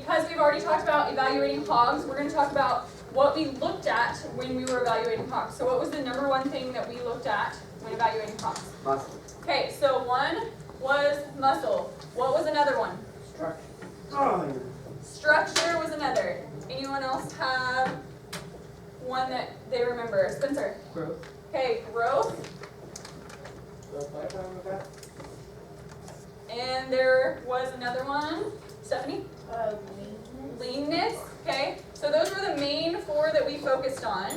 because we've already talked about evaluating hogs, we're going to talk about what we looked at when we were evaluating hogs. So what was the number one thing that we looked at when evaluating hogs? Muscle. Okay, so one was muscle. What was another one? Structure. Oh, Structure was another. Anyone else have one that they remember? Spencer? growth. Okay, growth. Growth lifetime of that? And there was another one. Stephanie? Leanness. Okay, so those were the main four that we focused on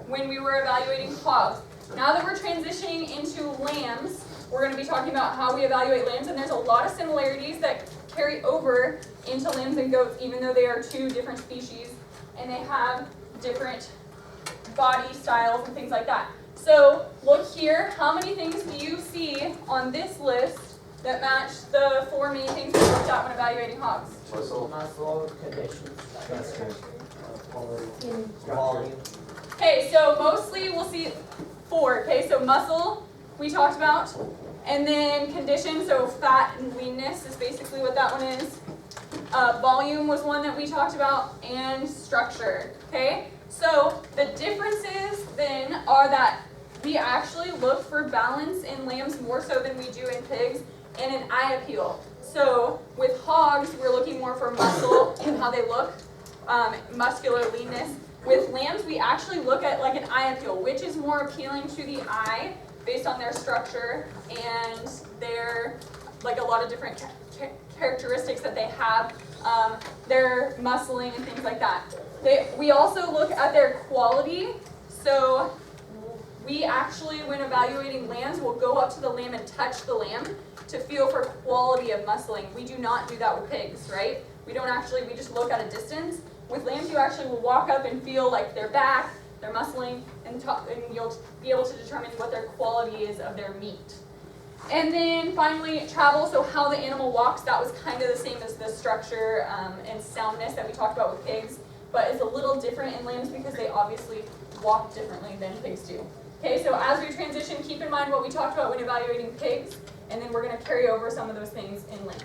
when we were evaluating hogs. Now that we're transitioning into lambs, we're going to be talking about how we evaluate lambs, and there's a lot of similarities that carry over into lambs and goats, even though they are two different species and they have different body styles and things like that. So look here, how many things do you see on this list that match the four main things we looked at when evaluating hogs? Muscle, conditions, Volume. volume. Okay, so mostly we'll see four. Okay, so muscle we talked about, and then condition, so fat and leanness is basically what that one is. Volume was one that we talked about, and structure. Okay, so the differences then are that we actually look for balance in lambs more so than we do in pigs, and an eye appeal. So with hogs, we're looking more for muscle and how they look, muscular leanness. With lambs, we actually look at like an eye appeal, which is more appealing to the eye based on their structure and their, like a lot of different characteristics that they have, their muscling and things like that. We also look at their quality. So we actually, when evaluating lambs, will go up to the lamb and touch the lamb to feel for quality of muscling. We do not do that with pigs, right? We just look at a distance. With lambs, you actually will walk up and feel like their back, their muscling, and you'll be able to determine what their quality is of their meat. And then finally, travel, so how the animal walks, that was kind of the same as the structure and soundness that we talked about with pigs, but it's a little different in lambs because they obviously walk differently than pigs do. Okay, so as we transition, keep in mind what we talked about when evaluating pigs, and then we're going to carry over some of those things in lambs.